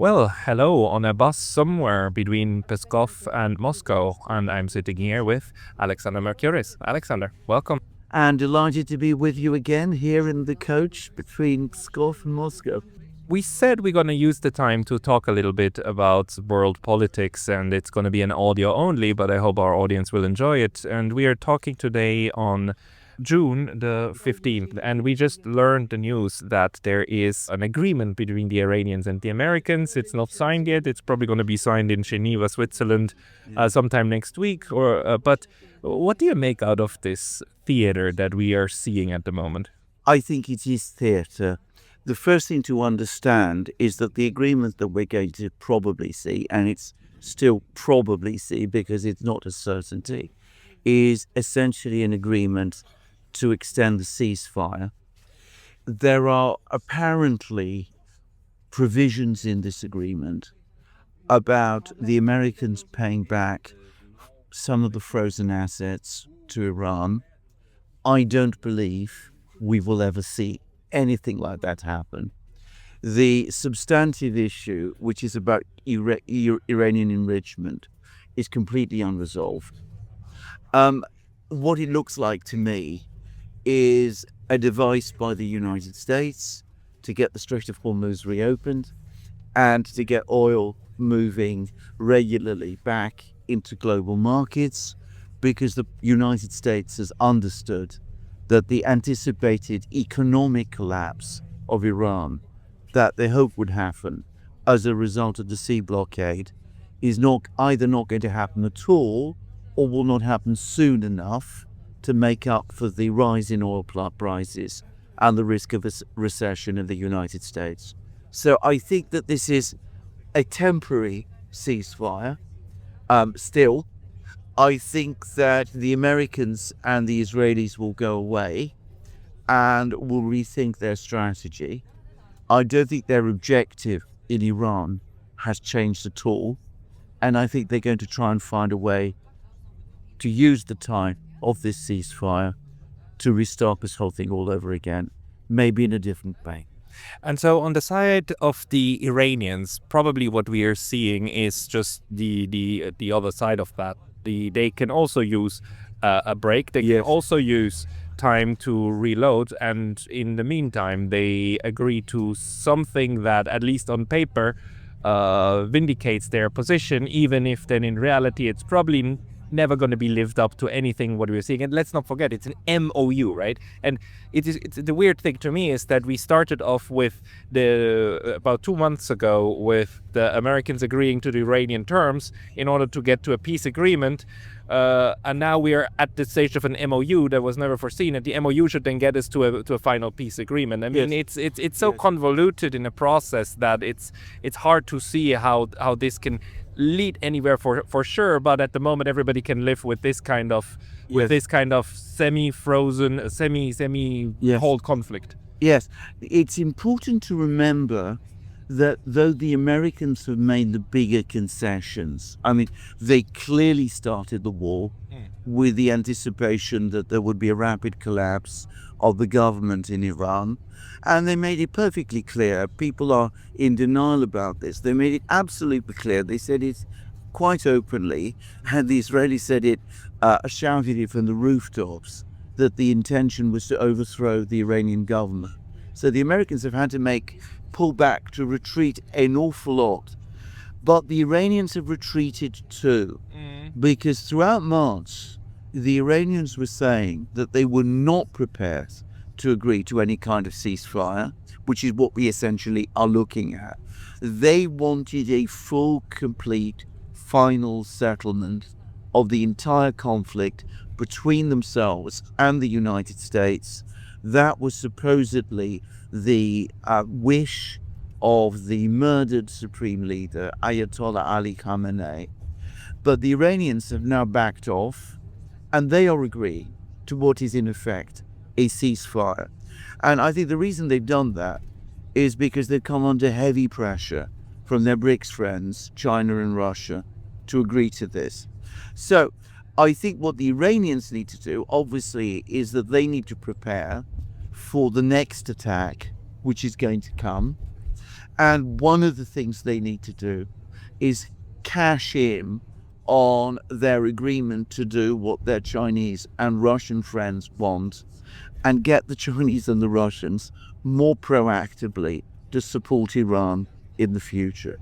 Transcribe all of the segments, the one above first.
Well, hello on a bus somewhere between Peskov and Moscow, and I'm sitting here with Alexander Mercouris. Alexander, welcome. And delighted to be with you again here in the coach between Pskov and Moscow. We said we're going to use the time to talk a little bit about world politics, and it's going to be an audio only, but I hope our audience will enjoy it. And we are talking today on June the 15th, and we just learned the news that there is an agreement between the Iranians and the Americans. It's not signed yet. It's probably going to be signed in Geneva, Switzerland, sometime next week. But what do you make out of this theater that we are seeing at the moment? I think it is theatre. The first thing to understand is that the agreement that we're going to probably see, and it's still probably see because it's not a certainty, is essentially an agreement to extend the ceasefire. There are apparently provisions in this agreement about the Americans paying back some of the frozen assets to Iran. I don't believe we will ever see anything like that happen. The substantive issue, which is about Iranian enrichment, is completely unresolved. What it looks like to me is a device by the United States to get the Strait of Hormuz reopened and to get oil moving regularly back into global markets, because the United States has understood that the anticipated economic collapse of Iran that they hope would happen as a result of the sea blockade is either not going to happen at all or will not happen soon enough to make up for the rise in oil prices and the risk of a recession in the United States. So I think that this is a temporary ceasefire. Still, I think that the Americans and the Israelis will go away and will rethink their strategy. I don't think their objective in Iran has changed at all. And I think they're going to try and find a way to use the time of this ceasefire to restart this whole thing all over again, maybe in a different way. And so on the side of the Iranians, probably what we are seeing is just the other side of that. They can also use a break. They can also use time to reload, and in the meantime they agree to something that, at least on paper, vindicates their position, even if then in reality it's probably never going to be lived up to anything what we're seeing. And let's not forget, it's an MOU, right? And it's the weird thing to me is that we started off with about 2 months ago with the Americans agreeing to the Iranian terms in order to get to a peace agreement, and now we are at the stage of an MOU that was never foreseen, and the MOU should then get us to a final peace agreement. I mean, it's so convoluted in a process that it's hard to see how this can lead anywhere for sure. But at the moment, everybody can live with this kind of semi-frozen, semi-hold conflict. Yes, it's important to remember that though the Americans have made the bigger concessions, I mean, they clearly started the war with the anticipation that there would be a rapid collapse of the government in Iran. And they made it perfectly clear. People are in denial about this. They made it absolutely clear. They said it quite openly, and the Israelis said it, shouted it from the rooftops, that the intention was to overthrow the Iranian government. So the Americans have had to pull back, to retreat an awful lot. But the Iranians have retreated too, because throughout March, the Iranians were saying that they were not prepared to agree to any kind of ceasefire, which is what we essentially are looking at. They wanted a full, complete, final settlement of the entire conflict between themselves and the United States. That was supposedly the wish of the murdered supreme leader, Ayatollah Ali Khamenei. But the Iranians have now backed off, and they are agreeing to what is in effect a ceasefire. And I think the reason they've done that is because they've come under heavy pressure from their BRICS friends, China and Russia, to agree to this. So I think what the Iranians need to do, obviously, is that they need to prepare for the next attack, which is going to come. And one of the things they need to do is cash in on their agreement to do what their Chinese and Russian friends want, and get the Chinese and the Russians more proactively to support Iran in the future.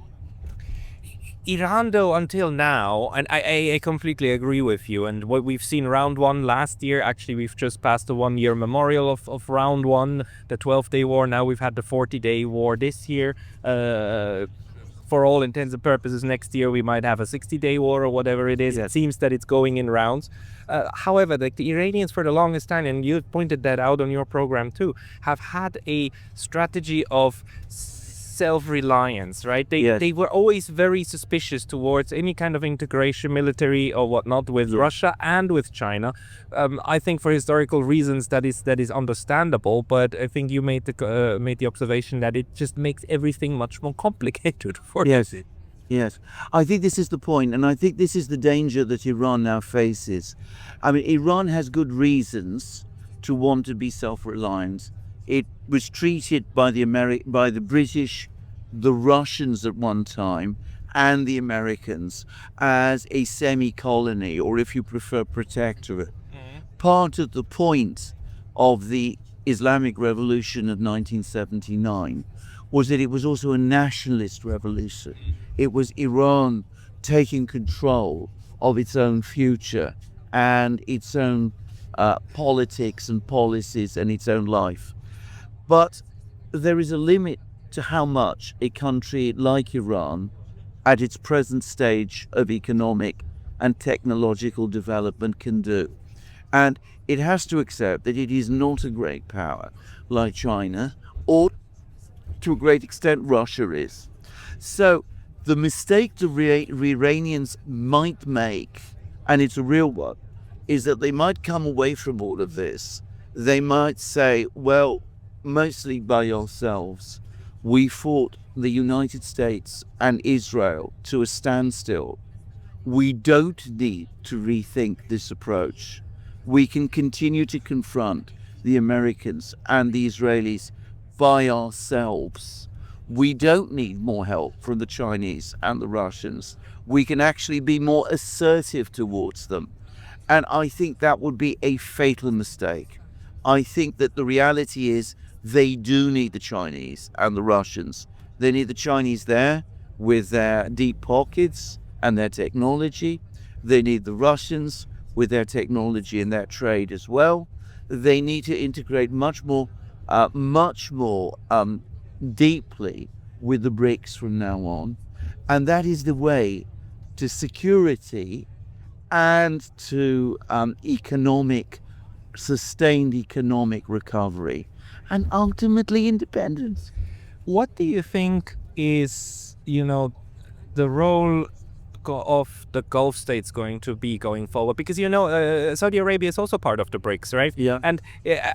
Iran, though, until now, and I completely agree with you, and what we've seen round one last year, actually we've just passed the 1-year memorial of round one, the 12-day war. Now we've had the 40-day war this year. For all intents and purposes, next year we might have a 60-day war or whatever it is. Yes. It seems that it's going in rounds. However, like the Iranians for the longest time, and you pointed that out on your program too, have had a strategy of self-reliance, right? They were always very suspicious towards any kind of integration, military or whatnot, with Russia and with China. I think for historical reasons that is understandable, but I think you made the observation that it just makes everything much more complicated for Yes. Yes, I think this is the point, and I think this is the danger that Iran now faces. I mean, Iran has good reasons to want to be self-reliant. It was treated by the British, the Russians at one time, and the Americans as a semi-colony, or if you prefer, protectorate. Part of the point of the Islamic Revolution of 1979 was that it was also a nationalist revolution. It was Iran taking control of its own future and its own politics and policies and its own life. But there is a limit to how much a country like Iran, at its present stage of economic and technological development, can do. And it has to accept that it is not a great power like China, or to a great extent Russia is. So the mistake the Iranians might make, and it's a real one, is that they might come away from all of this. They might say, well, mostly by ourselves, we fought the United States and Israel to a standstill. We don't need to rethink this approach. We can continue to confront the Americans and the Israelis by ourselves. We don't need more help from the Chinese and the Russians. We can actually be more assertive towards them. And I think that would be a fatal mistake. I think that the reality is they do need the Chinese and the Russians. They need the Chinese there with their deep pockets and their technology. They need the Russians with their technology and their trade as well. They need to integrate much more deeply with the BRICS from now on. And that is the way to security and to sustained economic recovery, and ultimately independence. What do you think is, the role of the Gulf states going to be going forward? Because Saudi Arabia is also part of the BRICS, right? Yeah. And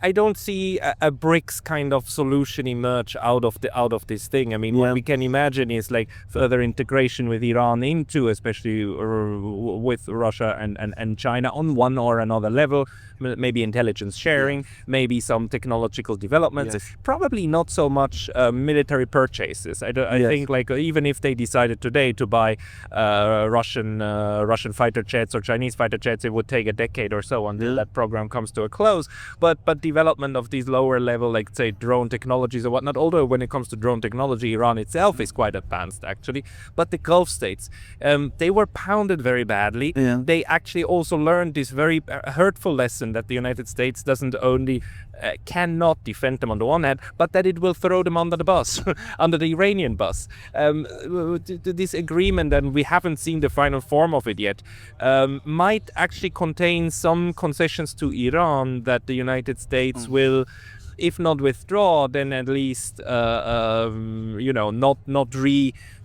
I don't see a BRICS kind of solution emerge out of this thing. I mean, what we can imagine is like further integration with Iran into, especially with Russia and China on one or another level. Maybe intelligence sharing, maybe some technological developments. Probably not so much military purchases. I think like even if they decided today to buy Russian fighter jets or Chinese fighter jets, it would take a decade or so until that program comes to a close. But development of these lower level, like say drone technologies or whatnot, although when it comes to drone technology, Iran itself is quite advanced actually. But the Gulf states, they were pounded very badly. They actually also learned this very hurtful lesson that the United States doesn't only cannot defend them on the one hand, but that it will throw them under the bus, under the Iranian bus. This agreement, and we haven't seen the final form of it yet, might actually contain some concessions to Iran that the United States will, if not withdraw, then at least not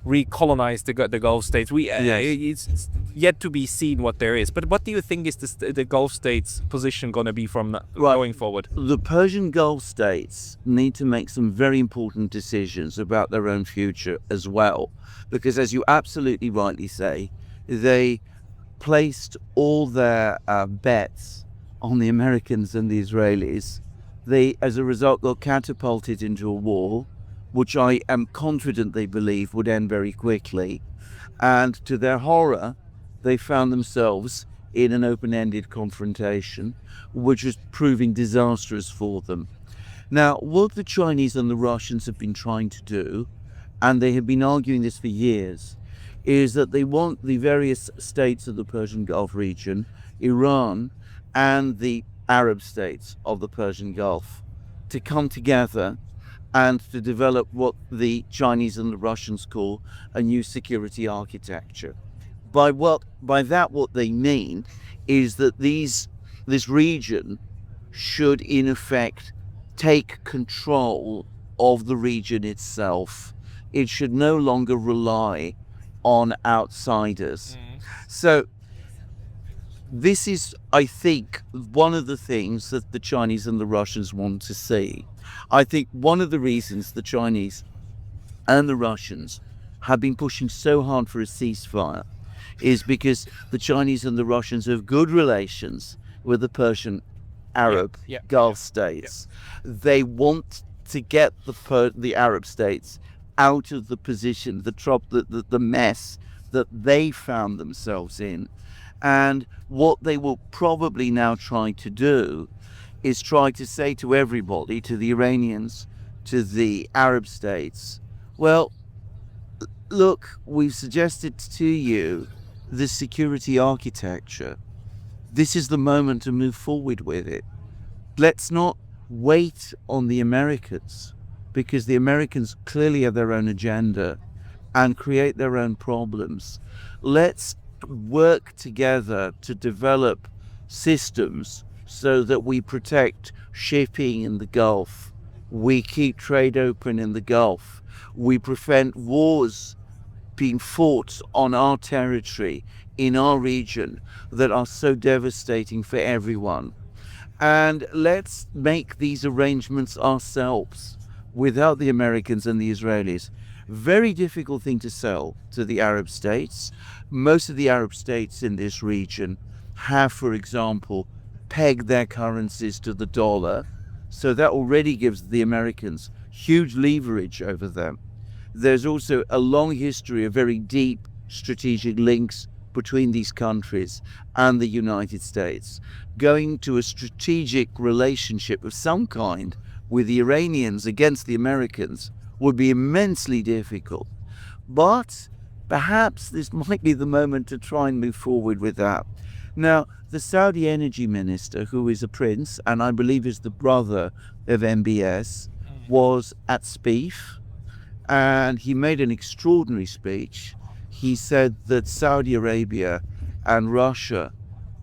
recolonize the Gulf states. It's yet to be seen what there is. But what do you think is the Gulf states' position going to be from going forward? The Persian Gulf states need to make some very important decisions about their own future as well, because as you absolutely rightly say, they placed all their bets on the Americans and the Israelis. They, as a result, got catapulted into a war which I am confident they believe would end very quickly. And to their horror, they found themselves in an open-ended confrontation, which was proving disastrous for them. Now, what the Chinese and the Russians have been trying to do, and they have been arguing this for years, is that they want the various states of the Persian Gulf region, Iran, and the Arab states of the Persian Gulf to come together and to develop what the Chinese and the Russians call a new security architecture. By that what they mean is that this region should in effect take control of the region itself. It should no longer rely on outsiders. So this is, I think, one of the things that the Chinese and the Russians want to see. I think one of the reasons the Chinese and the Russians have been pushing so hard for a ceasefire is because the Chinese and the Russians have good relations with the Persian Arab Gulf states. They want to get the Arab states out of the position, the mess that they found themselves in. And what they will probably now try to do is try to say to everybody, to the Iranians, to the Arab states, well, look, we've suggested to you the security architecture. This is the moment to move forward with it. Let's not wait on the Americans, because the Americans clearly have their own agenda and create their own problems. Let's work together to develop systems so that we protect shipping in the Gulf, we keep trade open in the Gulf, we prevent wars being fought on our territory, in our region, that are so devastating for everyone. And let's make these arrangements ourselves without the Americans and the Israelis. Very difficult thing to sell to the Arab states. Most of the Arab states in this region have, for example, pegged their currencies to the dollar. So that already gives the Americans huge leverage over them. There's also a long history of very deep strategic links between these countries and the United States. Going to a strategic relationship of some kind with the Iranians against the Americans would be immensely difficult. But perhaps this might be the moment to try and move forward with that. Now, the Saudi energy minister, who is a prince, and I believe is the brother of MBS, was at SPIEF, and he made an extraordinary speech. He said that Saudi Arabia and Russia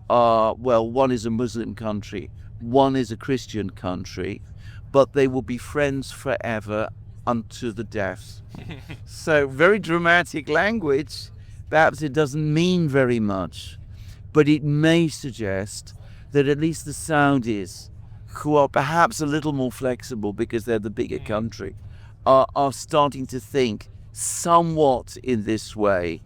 are, well, one is a Muslim country, one is a Christian country, but they will be friends forever unto the death. So very dramatic language. Perhaps it doesn't mean very much, but it may suggest that at least the Saudis, who are perhaps a little more flexible because they're the bigger country, are starting to think somewhat in this way.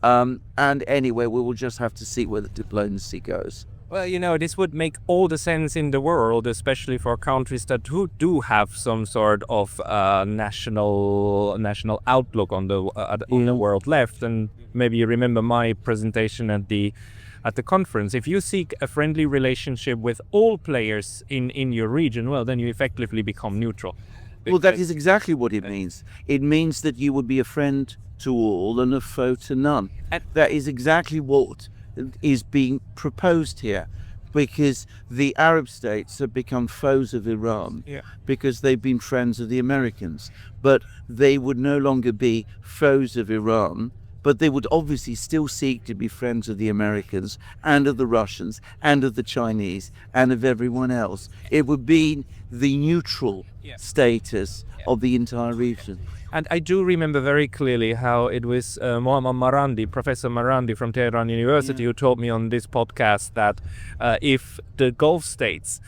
And anyway, we will just have to see where the diplomacy goes. Well, this would make all the sense in the world, especially for countries that do have some sort of national outlook on the world left. And maybe you remember my presentation at the conference. If you seek a friendly relationship with all players in your region, well, then you effectively become neutral. Well, that is exactly what it means. It means that you would be a friend to all and a foe to none. And that is exactly what is being proposed here, because the Arab states have become foes of Iran because they've been friends of the Americans. But they would no longer be foes of Iran, but they would obviously still seek to be friends of the Americans and of the Russians and of the Chinese and of everyone else. It would be the neutral status of the entire region. And I do remember very clearly how it was Mohammad Marandi, Professor Marandi from Tehran University, who told me on this podcast that if the Gulf states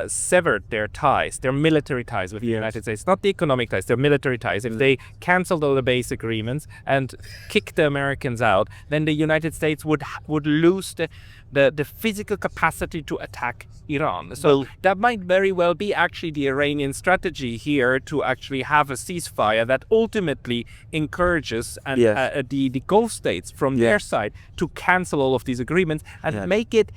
severed their ties, their military ties with the United States, not the economic ties, their military ties, if they canceled all the base agreements and kicked the Americans out, then the United States would lose the physical capacity to attack Iran. So that might very well be actually the Iranian strategy here, to actually have a ceasefire that ultimately encourages the Gulf states from their side to cancel all of these agreements and make it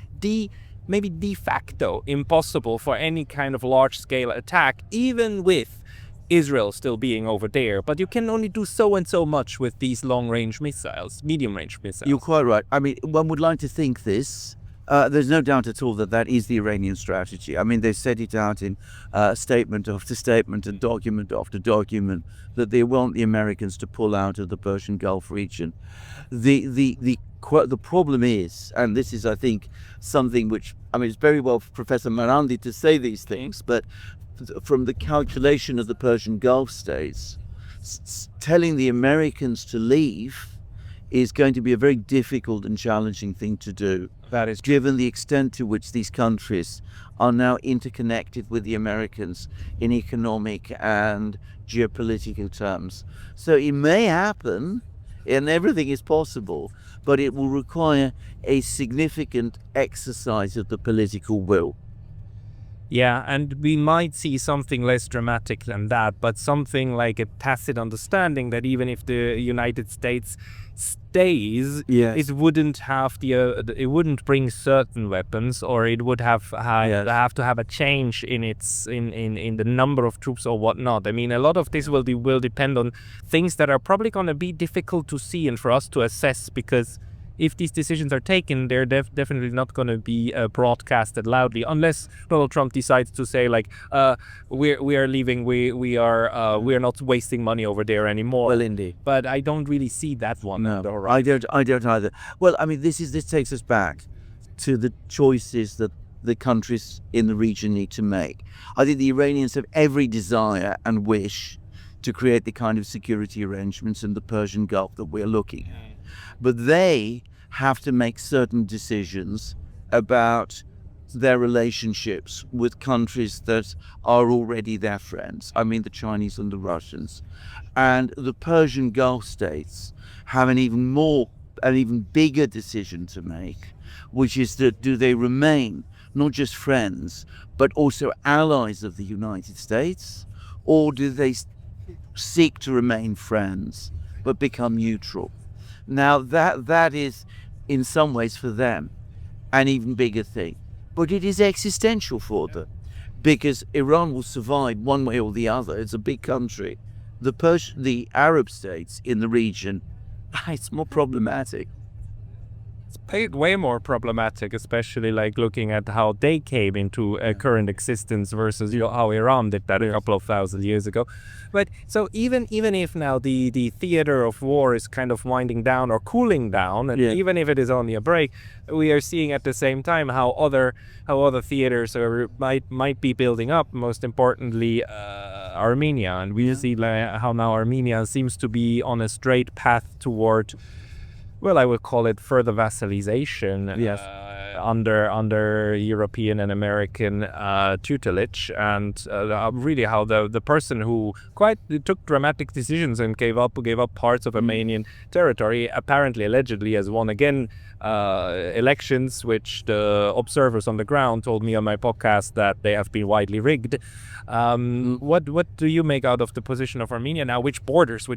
maybe de facto impossible for any kind of large-scale attack, even with Israel still being over there. But you can only do so and so much with these long-range missiles, medium-range missiles. You're quite right. I mean, one would like to think this. There's no doubt at all that that is the Iranian strategy. I mean, they've said it out in statement after statement and document after document that they want the Americans to pull out of the Persian Gulf region. The problem is, and this is, I think, something which, I mean, it's very well for Professor Marandi to say these things, but from the calculation of the Persian Gulf states, telling the Americans to leave is going to be a very difficult and challenging thing to do. That is given the extent to which these countries are now interconnected with the Americans in economic and geopolitical terms. So it may happen, and everything is possible, but it will require a significant exercise of the political will. Yeah, and we might see something less dramatic than that, but something like a tacit understanding that even if the United States stays, it wouldn't have it wouldn't bring certain weapons, or it would have to have a change in in the number of troops or whatnot. I mean, a lot of this will depend on things that are probably going to be difficult to see and for us to assess, because if these decisions are taken, they're definitely not going to be broadcasted loudly, unless Donald Trump decides to say, like, we are leaving, we are not wasting money over there anymore. Well, indeed. But I don't really see that one. No, I don't either. Well, I mean, this takes us back to the choices that the countries in the region need to make. I think the Iranians have every desire and wish to create the kind of security arrangements in the Persian Gulf that we're looking at. But they have to make certain decisions about their relationships with countries that are already their friends. I mean, the Chinese and the Russians. And the Persian Gulf states have an even bigger decision to make, which is that do they remain not just friends, but also allies of the United States, or do they seek to remain friends, but become neutral? Now, that is, in some ways, for them, an even bigger thing. But it is existential for them, because Iran will survive one way or the other. It's a big country. The Arab states in the region, it's more problematic. It's way more problematic, especially like looking at how they came into current existence versus how Iran did that a couple of thousand years ago. But so even if now the theater of war is kind of winding down or cooling down, and even if it is only a break, we are seeing at the same time how other theaters might be building up. Most importantly, Armenia, and we see how now Armenia seems to be on a straight path toward, well, I would call it further vassalization under European and American tutelage, and really how the person who took dramatic decisions and gave up parts of Armenian territory, apparently, allegedly, has won again elections, which the observers on the ground told me on my podcast that they have been widely rigged. What do you make out of the position of Armenia now? Which borders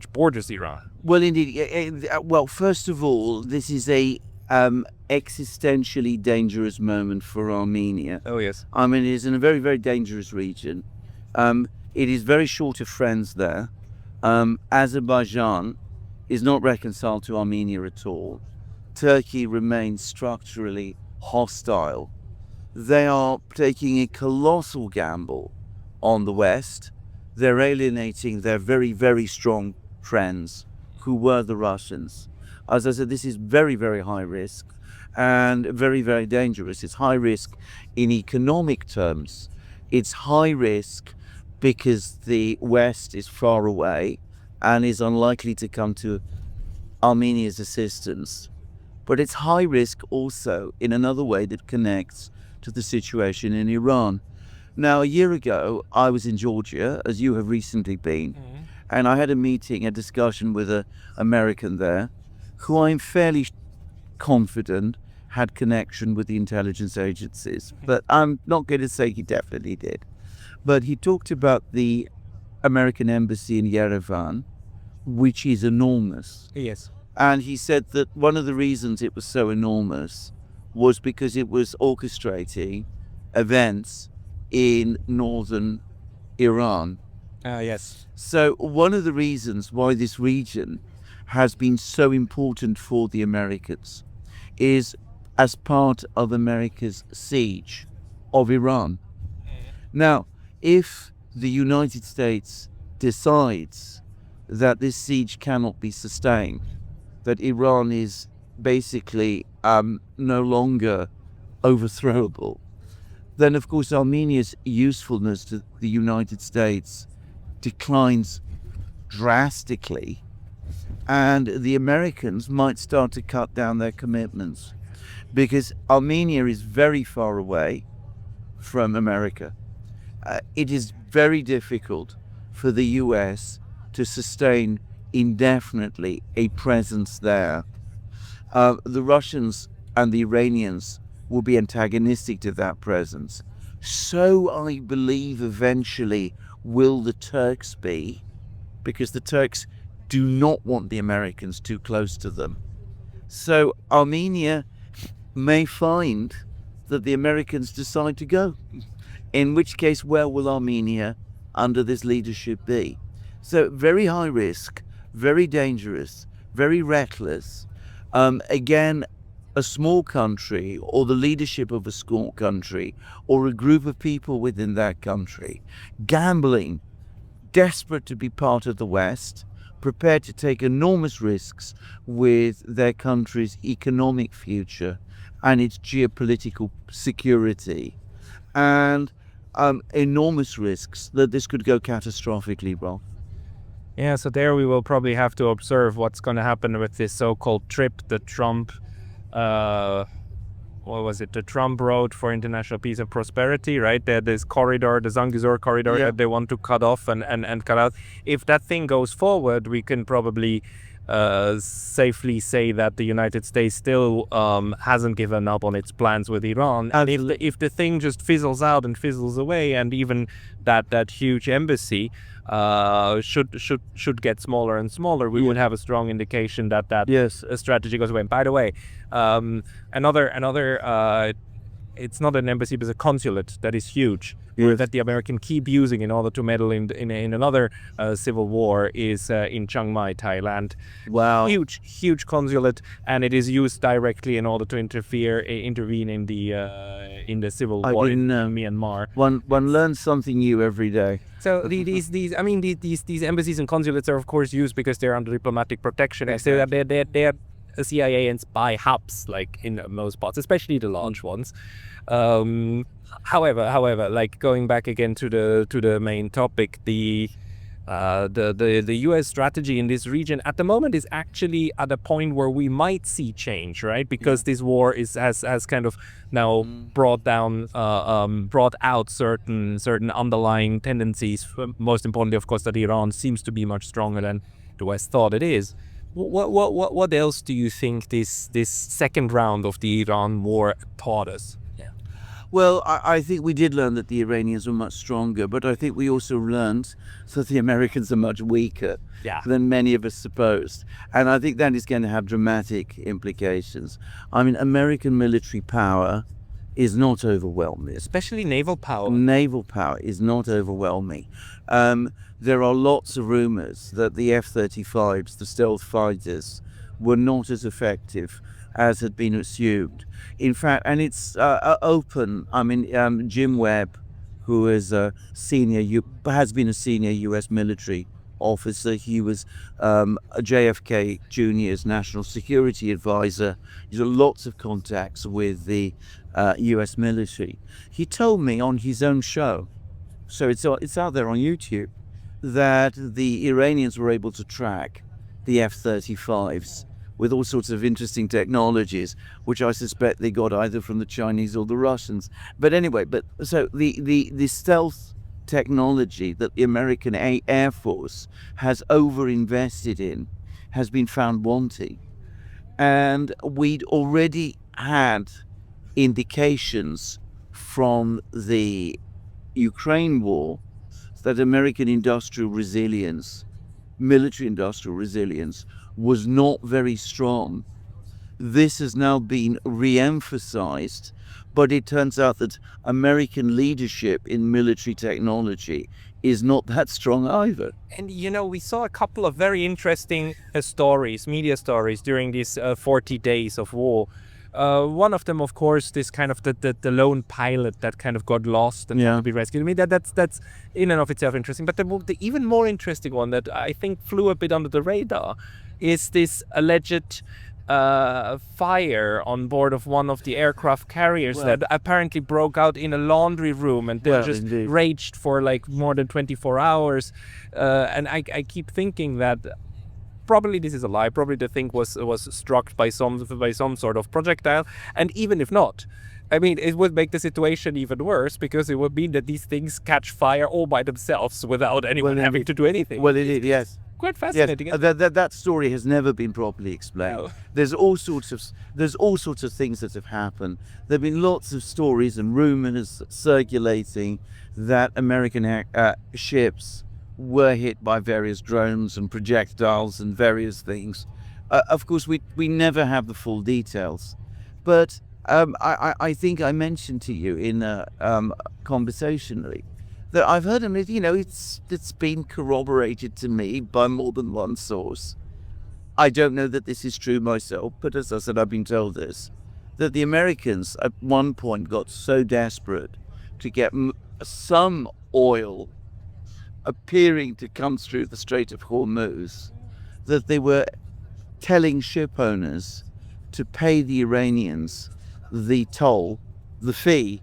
Iran? Well, indeed. Well, first of all, this is a existentially dangerous moment for Armenia. Oh, yes. I mean, it is in a very, very dangerous region. It is very short of friends there. Azerbaijan is not reconciled to Armenia at all. Turkey remains structurally hostile. They are taking a colossal gamble on the West. They're alienating their very, very strong friends, who were the Russians. As I said, this is very, very high risk and very, very dangerous. It's high risk in economic terms. It's high risk because the West is far away and is unlikely to come to Armenia's assistance. But it's high risk also in another way that connects to the situation in Iran. Now, a year ago, I was in Georgia, as you have recently been, and I had a discussion with an American there, who I'm fairly confident had connection with the intelligence agencies, but I'm not going to say he definitely did. But he talked about the American embassy in Yerevan, which is enormous. Yes. And he said that one of the reasons it was so enormous was because it was orchestrating events in northern Iran. Yes. So one of the reasons why this region has been so important for the Americans is as part of America's siege of Iran. Now, if the United States decides that this siege cannot be sustained, that Iran is basically no longer overthrowable, then of course Armenia's usefulness to the United States declines drastically, and the Americans might start to cut down their commitments, because Armenia is very far away from America. It is very difficult for the US to sustain indefinitely a presence there. The Russians and the Iranians will be antagonistic to that presence. So I believe eventually will the Turks be, because the Turks do not want the Americans too close to them. So Armenia may find that the Americans decide to go, in which case where will Armenia under this leadership be? So very high risk, very dangerous, very reckless. Again, a small country, or the leadership of a small country, or a group of people within that country, gambling, desperate to be part of the West, prepared to take enormous risks with their country's economic future and its geopolitical security, and enormous risks that this could go catastrophically wrong. Yeah, so there we will probably have to observe what's going to happen with this so-called trip, the Trump, the Trump Road for International Peace and Prosperity, right? This corridor, the Zangezur corridor that they want to cut off and cut out. If that thing goes forward, we can probably safely say that the United States still hasn't given up on its plans with Iran. And if the thing just fizzles out and fizzles away, and even that huge embassy should get smaller and smaller, we would have a strong indication that strategy goes away. And by the way, another it's not an embassy, but it's a consulate that is huge, that the American keep using in order to meddle in another civil war, is in Chiang Mai, Thailand. Wow. Huge consulate, and it is used directly in order to intervene in the civil war in Myanmar. One learns something new every day. So these embassies and consulates are of course used because they're under diplomatic protection. Exactly. So they're CIA and spy hubs, like in most parts, especially the large ones. However, like going back again to the main topic, the US strategy in this region at the moment is actually at a point where we might see change, right? Because this war has kind of now brought out certain underlying tendencies. Most importantly, of course, that Iran seems to be much stronger than the West thought it is. What else do you think this second round of the Iran war taught us? Well, I think we did learn that the Iranians were much stronger, but I think we also learned that the Americans are much weaker than many of us supposed. And I think that is going to have dramatic implications. I mean, American military power is not overwhelming. Especially naval power. Naval power is not overwhelming. There are lots of rumors that the F-35s, the stealth fighters, were not as effective as had been assumed. In fact, and it's open. I mean, Jim Webb, who is has been a senior U.S. military officer. He was JFK Jr.'s national security advisor. He's got lots of contacts with the U.S. military. He told me on his own show, so it's out there on YouTube, that the Iranians were able to track the F-35s with all sorts of interesting technologies, which I suspect they got either from the Chinese or the Russians. But anyway, so the stealth technology that the American Air Force has overinvested in has been found wanting. And we'd already had indications from the Ukraine war that American industrial resilience, military industrial resilience, was not very strong. This has now been re-emphasized, but it turns out that American leadership in military technology is not that strong either. And we saw a couple of very interesting stories, media stories, during these 40 days of war. One of them, of course, this kind of the lone pilot that kind of got lost and had to be rescued. I mean, that's in and of itself interesting. But the even more interesting one that I think flew a bit under the radar is this alleged fire on board of one of the aircraft carriers that apparently broke out in a laundry room and then just raged for like more than 24 hours. And I keep thinking that probably this is a lie. Probably the thing was struck by some sort of projectile. And even if not, I mean, it would make the situation even worse, because it would mean that these things catch fire all by themselves without anyone having to do anything. Well, it is, yes. Quite fascinating. Yes, that story has never been properly explained. No. There's all sorts of things that have happened. There've been lots of stories and rumors circulating that American ships were hit by various drones and projectiles and various things. Of course, we never have the full details, but I think I mentioned to you in conversationally that I've heard him. It's been corroborated to me by more than one source. I don't know that this is true myself, but as I said, I've been told this, that the Americans at one point got so desperate to get some oil appearing to come through the Strait of Hormuz that they were telling ship owners to pay the Iranians the toll, the fee,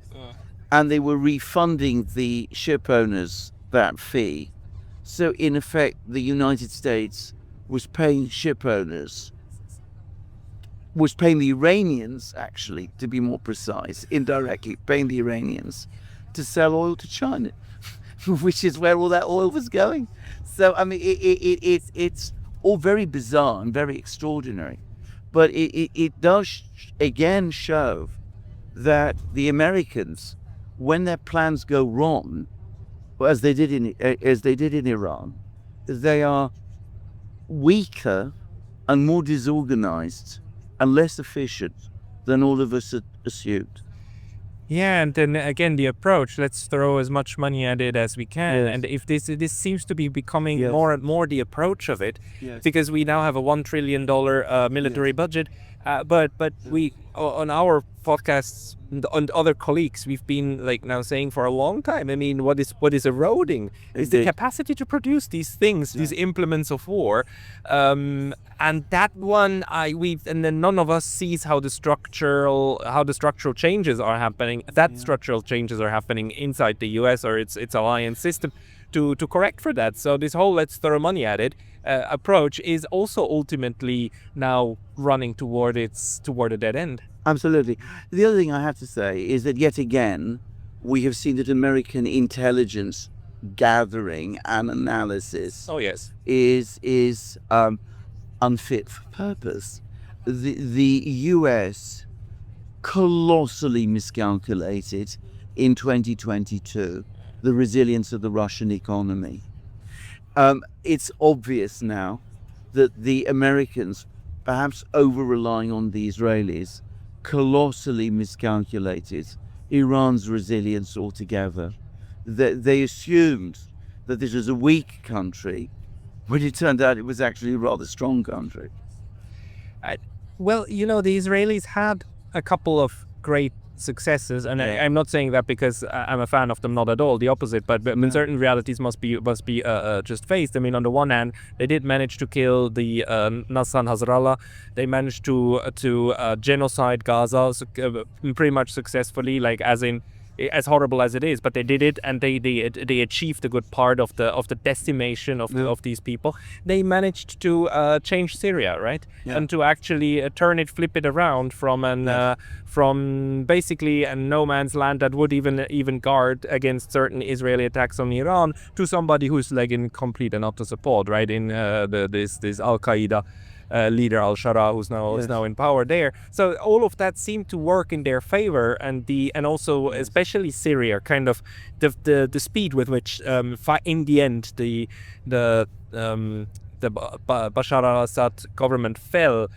and they were refunding the ship owners that fee. So in effect, the United States was paying ship owners, was paying the Iranians, actually, to be more precise, indirectly paying the Iranians to sell oil to China, which is where all that oil was going. So, I mean, it's all very bizarre and very extraordinary. But it does, again, show that the Americans, when their plans go wrong, as they did in Iran, they are weaker and more disorganized and less efficient than all of us had assumed. Yeah, and then again, the approach, let's throw as much money at it as we can. Yes. And if this seems to be becoming more and more the approach of it, because we now have a $1 trillion military budget, but we, on our podcasts and other colleagues, we've been like now saying for a long time, I mean, what is eroding is the capacity to produce these things, these implements of war. And that one, and then none of us sees how the structural changes are happening. Structural changes are happening inside the US or its alliance system to correct for that. So this whole let's throw money at it approach is also ultimately now running toward a dead end. Absolutely. The other thing I have to say is that yet again, we have seen that American intelligence gathering and analysis is unfit for purpose. The US colossally miscalculated in 2022 the resilience of the Russian economy. It's obvious now that the Americans, perhaps over-relying on the Israelis, colossally miscalculated Iran's resilience altogether. They assumed that this was a weak country, when it turned out it was actually a rather strong country. Well, the Israelis had a couple of great successes, and I'm not saying that because I'm a fan of them, not at all, the opposite, but certain realities must be just faced. I mean, on the one hand, they did manage to kill the Nassan Nasrallah. They managed to genocide Gaza pretty much successfully, like as in as horrible as it is, but they did it, and they achieved a good part of the decimation of these people. They managed to change Syria, right? And to actually flip it around from basically a no man's land that would even guard against certain Israeli attacks on Iran, to somebody who's like in complete and utter support, right? In this Al Qaeda leader Al-Shara, who's now in power there. So all of that seemed to work in their favor, and also especially Syria, kind of the speed with which in the end the Bashar al-Assad government fell.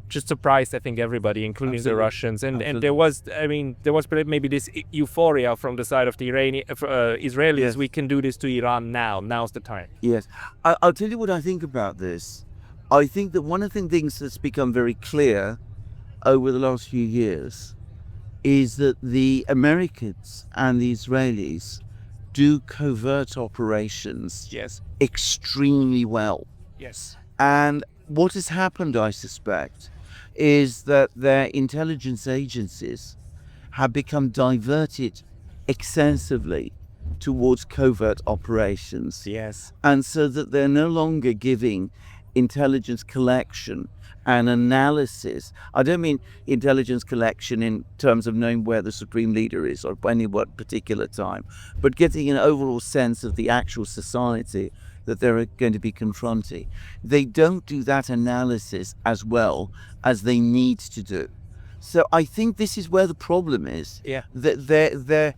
Just surprised, I think, everybody, including the Russians, and there was maybe this euphoria from the side of the Israelis. Yes. We can do this to Iran now. Now's the time. Yes, I'll tell you what I think about this. I think that one of the things that's become very clear over the last few years is that the Americans and the Israelis do covert operations extremely well. Yes. And what has happened, I suspect, is that their intelligence agencies have become diverted extensively towards covert operations. Yes. And so that they're no longer giving intelligence collection and analysis. I don't mean intelligence collection in terms of knowing where the supreme leader is or any what particular time, but getting an overall sense of the actual society that they're going to be confronting. They don't do that analysis as well as they need to do. So I think this is where the problem is. Yeah. That their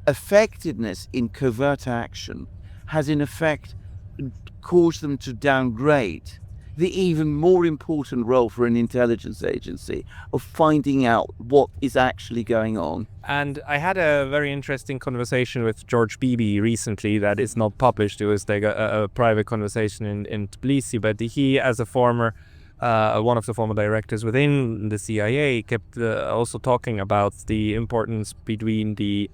effectiveness in covert action has in effect caused them to downgrade the even more important role for an intelligence agency of finding out what is actually going on. And I had a very interesting conversation with George Beebe recently that is not published. It was like a private conversation in Tbilisi, but he, as a former one of the former directors within the CIA, kept also talking about the importance between the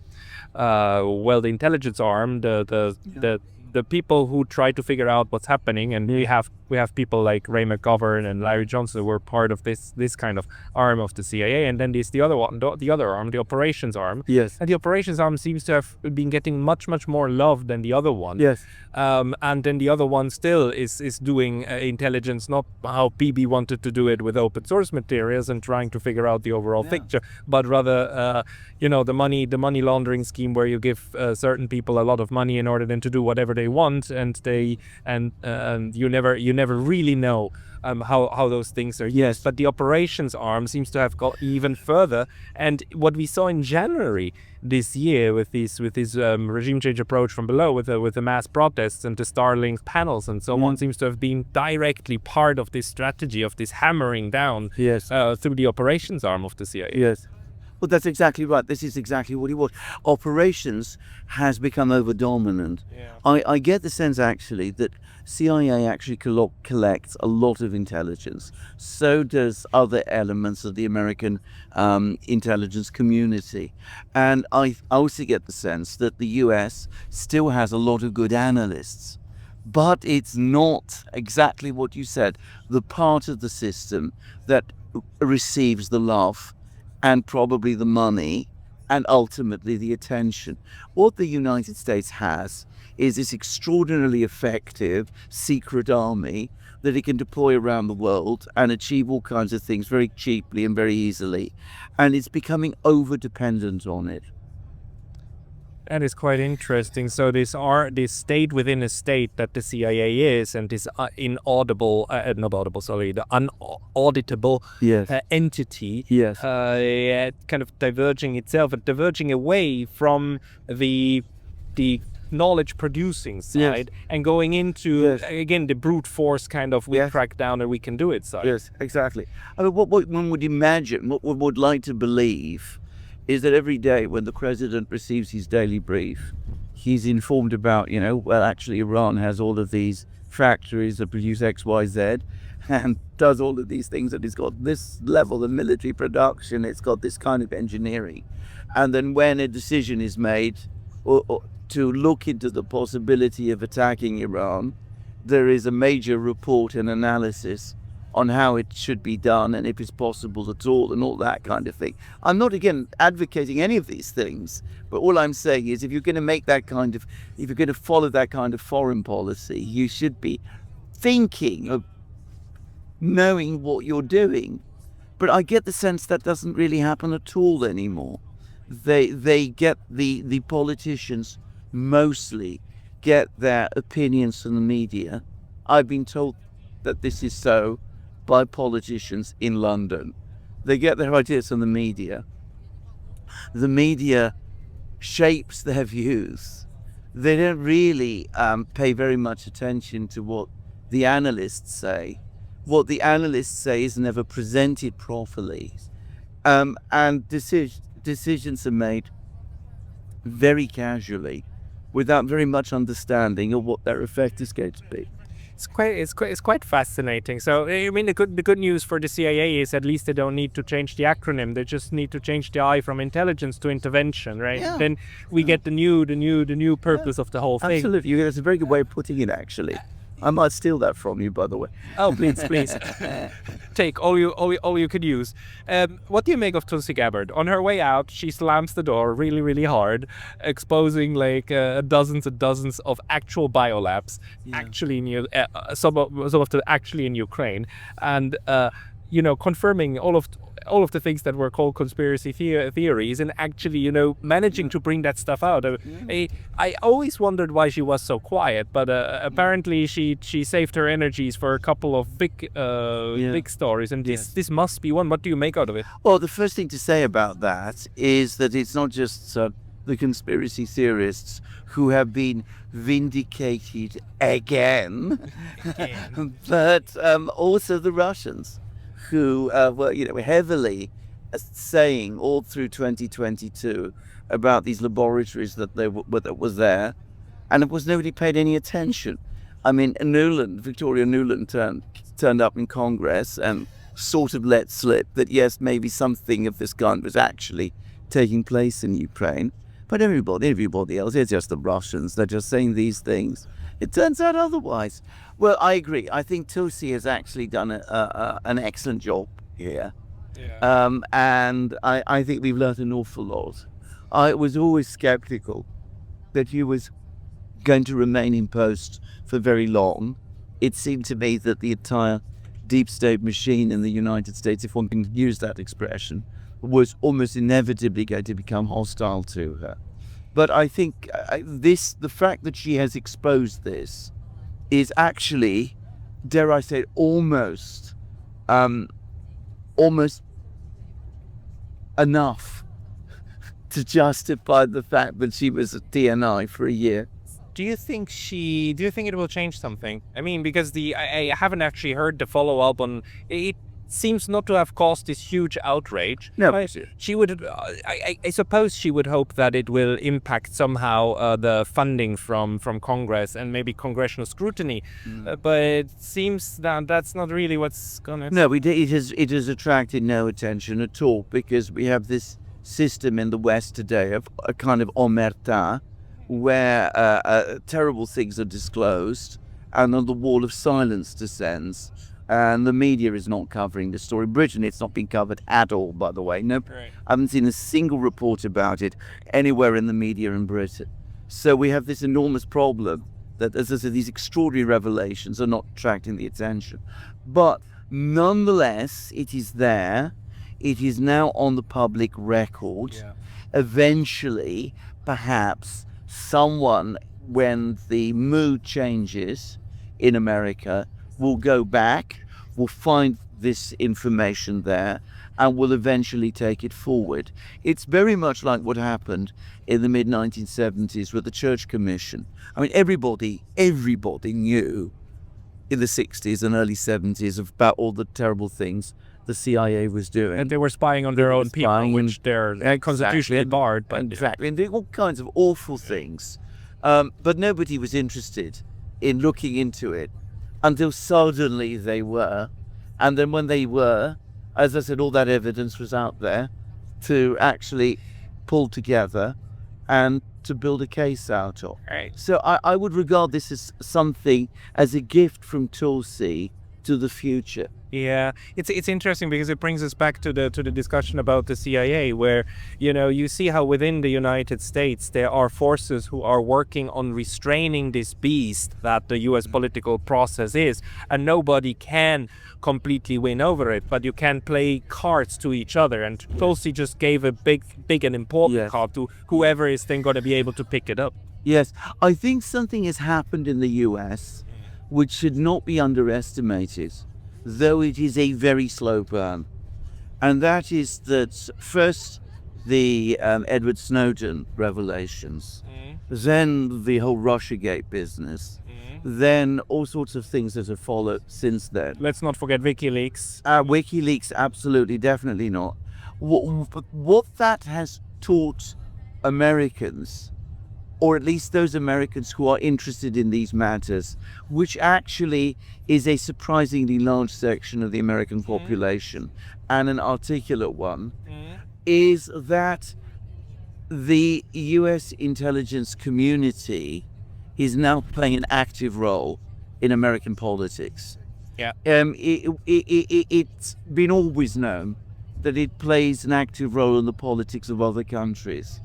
intelligence arm, the people who try to figure out what's happening, and we have people like Ray McGovern and Larry Johnson who were part of this kind of arm of the CIA, and then there's the other arm, the operations arm. Yes. And the operations arm seems to have been getting much more love than the other one. Yes. And then the other one still is doing intelligence, not how PB wanted to do it with open source materials and trying to figure out the overall picture, but rather the money laundering scheme where you give certain people a lot of money in order then to do whatever they want, and you never really know how those things are used. Yes. But the operations arm seems to have got even further, and what we saw in January this year with this regime change approach from below, with the mass protests and the Starlink panels and so on, seems to have been directly part of this strategy of this hammering down through the operations arm of the CIA. Yes. Well, that's exactly right. This is exactly what he was. Operations has become over-dominant. Yeah. I get the sense, actually, that CIA actually collects a lot of intelligence. So does other elements of the American intelligence community. And I also get the sense that the US still has a lot of good analysts. But it's not exactly what you said, the part of the system that receives the love and probably the money, and ultimately the attention. What the United States has is this extraordinarily effective secret army that it can deploy around the world and achieve all kinds of things very cheaply and very easily. And it's becoming over-dependent on it. That is quite interesting. So this state within a state that the CIA is, and this the unauditable entity, kind of diverging itself and diverging away from the knowledge producing side and going into again the brute force kind of we crack down and we can do it side. Yes, exactly. I mean, what one would imagine, what one would like to believe, is that every day when the president receives his daily brief, he's informed about, actually Iran has all of these factories that produce X, Y, Z, and does all of these things, and it's got this level of military production, it's got this kind of engineering. And then when a decision is made or to look into the possibility of attacking Iran, there is a major report and analysis on how it should be done and if it's possible at all and all that kind of thing. I'm not, again, advocating any of these things, but all I'm saying is if you're going to follow that kind of foreign policy, you should be thinking of knowing what you're doing. But I get the sense that doesn't really happen at all anymore. They get the politicians mostly get their opinions from the media. I've been told that this is so by politicians in London. They get their ideas from the media. The media shapes their views. They don't really pay very much attention to what the analysts say. What the analysts say is never presented properly. And decisions are made very casually, without very much understanding of what their effect is going to be. It's quite fascinating. So I mean, the good news for the CIA is at least they don't need to change the acronym. They just need to change the I from intelligence to intervention, right? Yeah. Then we get the new purpose of the whole thing. Absolutely, that's a very good way of putting it. Actually, I might steal that from you, by the way. Oh, please, take all you could use. What do you make of Tulsi Gabbard? On her way out, she slams the door really, really hard, exposing like dozens and dozens of actual biolabs, actually in some of them actually in Ukraine, and confirming all of the things that were called conspiracy theories, and actually, managing to bring that stuff out. I always wondered why she was so quiet, but apparently she saved her energies for a couple of big stories, and this must be one. What do you make out of it? Well, the first thing to say about that is that it's not just the conspiracy theorists who have been vindicated again. But also the Russians, who were heavily saying all through 2022 about these laboratories that was there, and of course nobody paid any attention. I mean, Victoria Nuland turned up in Congress and sort of let slip that yes, maybe something of this kind was actually taking place in Ukraine. But everybody else, it's just the Russians. They're just saying these things. It turns out otherwise. Well, I agree. I think Tulsi has actually done an excellent job here. Yeah. And I think we've learned an awful lot. I was always skeptical that he was going to remain in post for very long. It seemed to me that the entire deep state machine in the United States, if one can use that expression, was almost inevitably going to become hostile to her. But I think the fact that she has exposed this is actually, dare I say, almost enough to justify the fact that she was at DNI for a year. Do you think it will change something? I mean, because I haven't actually heard the follow up on it. Seems not to have caused this huge outrage. No, she would. I suppose she would hope that it will impact somehow the funding from Congress and maybe congressional scrutiny. But it seems that that's not really what's gonna. No, it has attracted no attention at all, because we have this system in the West today of a kind of omerta, where terrible things are disclosed and then the wall of silence descends. And the media is not covering the story. Britain, it's not been covered at all, by the way. Nope. Right. I haven't seen a single report about it anywhere in the media in Britain. So we have this enormous problem that, as I said, these extraordinary revelations are not attracting the attention. But nonetheless, it is there. It is now on the public record. Yeah. Eventually, perhaps, someone, when the mood changes in America, will go back, will find this information there, and will eventually take it forward. It's very much like what happened in the mid-1970s with the Church Commission. I mean, everybody knew in the 60s and early 70s about all the terrible things the CIA was doing. And they were spying on their own people, which they're constitutionally barred. But exactly, and doing all kinds of awful things. But nobody was interested in looking into it until suddenly they were. And then when they were, as I said, all that evidence was out there to actually pull together and to build a case out of. Right. So I would regard this as something, as a gift from Tulsi to the future. Yeah, it's interesting because it brings us back to the discussion about the CIA, where you see how within the United States there are forces who are working on restraining this beast that the U.S. political process is, and nobody can completely win over it, but you can play cards to each other. And Tulsi just gave a big and important card to whoever is then going to be able to pick it up. Yes, I think something has happened in the U.S. which should not be underestimated, though it is a very slow burn. And that is that first the Edward Snowden revelations, then the whole Russiagate business, then all sorts of things that have followed since then. Let's not forget WikiLeaks. WikiLeaks, absolutely, definitely not. What that has taught Americans, or at least those Americans who are interested in these matters, which actually is a surprisingly large section of the American population, and an articulate one, is that the US intelligence community is now playing an active role in American politics. Yeah. It's been always known that it plays an active role in the politics of other countries.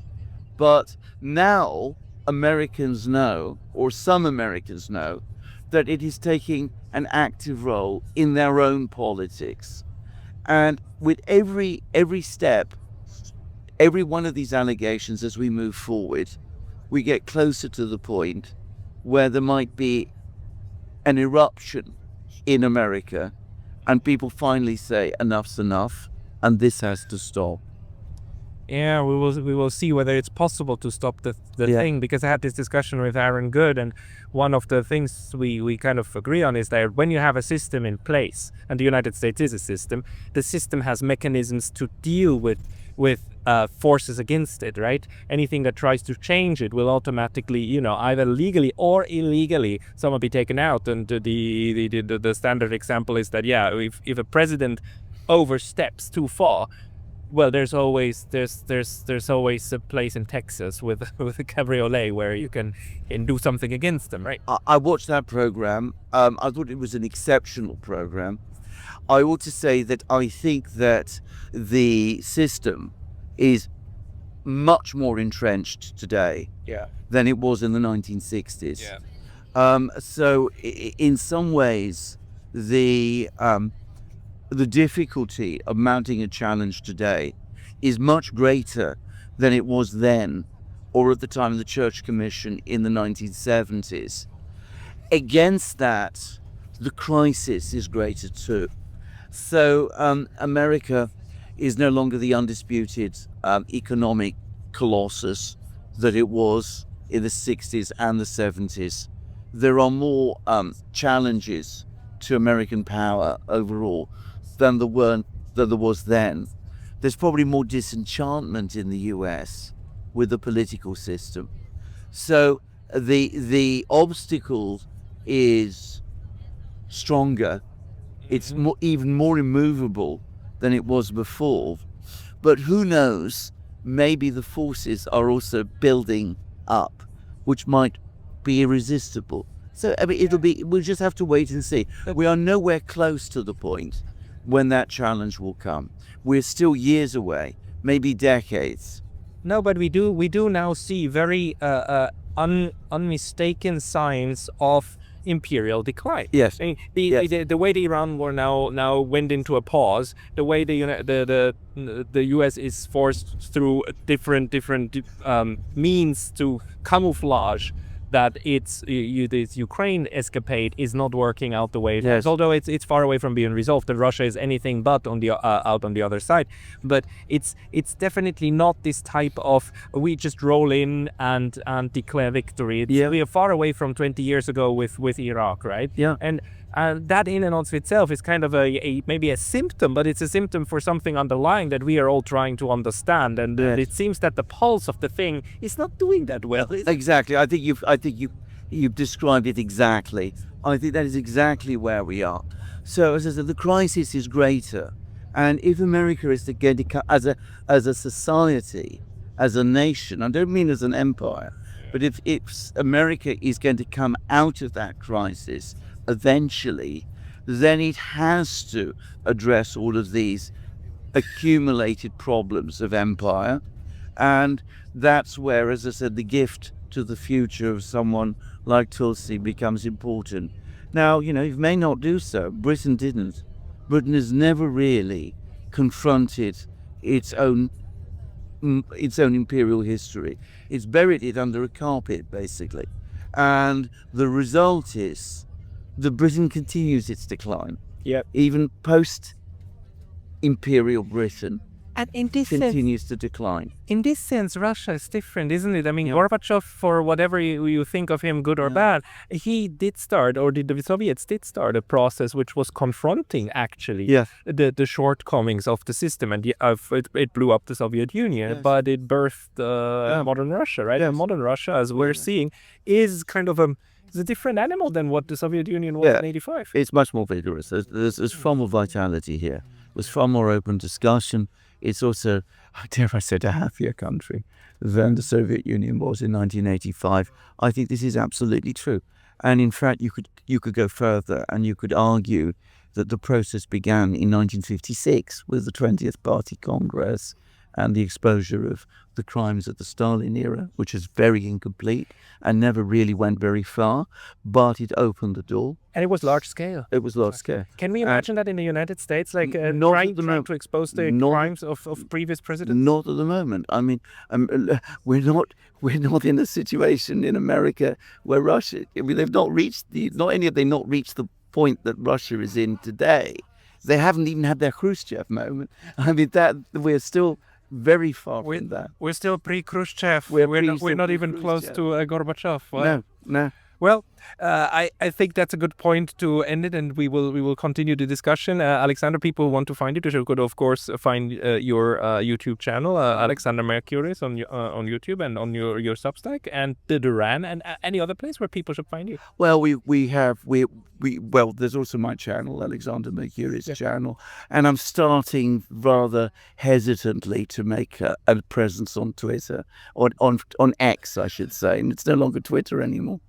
But now Americans know, or some Americans know, that it is taking an active role in their own politics. And with every step, every one of these allegations as we move forward, we get closer to the point where there might be an eruption in America and people finally say enough's enough and this has to stop. Yeah, we will see whether it's possible to stop the thing, because I had this discussion with Aaron Good, and one of the things we kind of agree on is that when you have a system in place, and the United States is a system, the system has mechanisms to deal with forces against it, right? Anything that tries to change it will automatically, either legally or illegally, someone be taken out. And the standard example is that, if a president oversteps too far, well, there's always a place in Texas with a cabriolet where you can do something against them, right? I watched that program. I thought it was an exceptional program. I ought to say that I think that the system is much more entrenched today than it was in the 1960s. So in some ways, the difficulty of mounting a challenge today is much greater than it was then, or at the time of the Church Commission in the 1970s. Against that, the crisis is greater too. So America is no longer the undisputed economic colossus that it was in the 60s and the 70s. There are more challenges to American power overall than there was then. There's probably more disenchantment in the US with the political system. So the obstacle is stronger. It's even more immovable than it was before. But who knows, maybe the forces are also building up, which might be irresistible. So I mean, we'll just have to wait and see. We are nowhere close to the point when that challenge will come. We're still years away, maybe decades. No, but we do now see very unmistaken signs of imperial decline. Yes. I mean, the way the Iran war now went into a pause, the way the US is forced through different means to camouflage that this Ukraine escapade is not working out the way it is. Although it's far away from being resolved, that Russia is anything but out on the other side. But it's definitely not this type of we just roll in and declare victory. We are far away from 20 years ago with Iraq, right? Yeah. And that in and of itself is kind of maybe a symptom, but it's a symptom for something underlying that we are all trying to understand. And it seems that the pulse of the thing is not doing that well. Exactly. I think you've described it exactly. I think that is exactly where we are. So as I said, the crisis is greater, and if America is going to come as a society, as a nation, I don't mean as an empire, but if America is going to come out of that crisis eventually, then it has to address all of these accumulated problems of empire. And that's where, as I said, the gift to the future of someone like Tulsi becomes important. Now, it may not do so. Britain didn't. Britain has never really confronted its own imperial history. It's buried it under a carpet, basically. And the result is that Britain continues its decline. Yep. Even post-imperial Britain And in this continues to decline. In this sense, Russia is different, isn't it? I mean, Yeah. Gorbachev, for whatever you think of him, good or bad, he did start, or the Soviets did start a process which was confronting, actually, Yes. the shortcomings of the system. And it blew up the Soviet Union, Yes. but it birthed modern Russia, right? Yes. And modern Russia, as we're seeing, is kind of it's a different animal than what the Soviet Union was in 85. It's much more vigorous. There's far more vitality here. There's far more open discussion. It's also, dare I say, a happier country than the Soviet Union was in 1985. I think this is absolutely true. And in fact, you could go further and you could argue that the process began in 1956 with the 20th Party Congress and the exposure of the crimes of the Stalin era, which is very incomplete and never really went very far, but it opened the door. And it was large scale. It was large scale. Can we imagine that in the United States, like not trying at the moment. to expose the Not- crimes of previous presidents? Not at the moment. I mean, we're not in a situation in America where Russia. I mean, they've not reached not only have they not reached the point that Russia is in today, they haven't even had their Khrushchev moment. I mean, that we're still very far from that. We're still pre-Khrushchev. We're We're not even close pre-Khrushchev. to Gorbachev. Wow. No. Well, I think that's a good point to end it, and we will continue the discussion. Alexander, people who want to find you, they could of course find your YouTube channel, Alexander Mercouris on YouTube and on your Substack, and the Duran, and any other place where people should find you. Well, well, there's also my channel, Alexander Mercouris' channel, and I'm starting rather hesitantly to make a presence on Twitter, on X, I should say, and it's no longer Twitter anymore.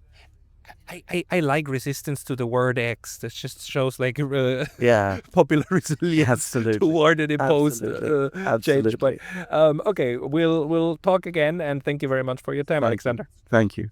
I like resistance to the word X. That just shows like Yeah, popular resilience absolutely. toward an imposed Absolutely. change. But okay, we'll talk again, and thank you very much for your time, Alexander. Thank you.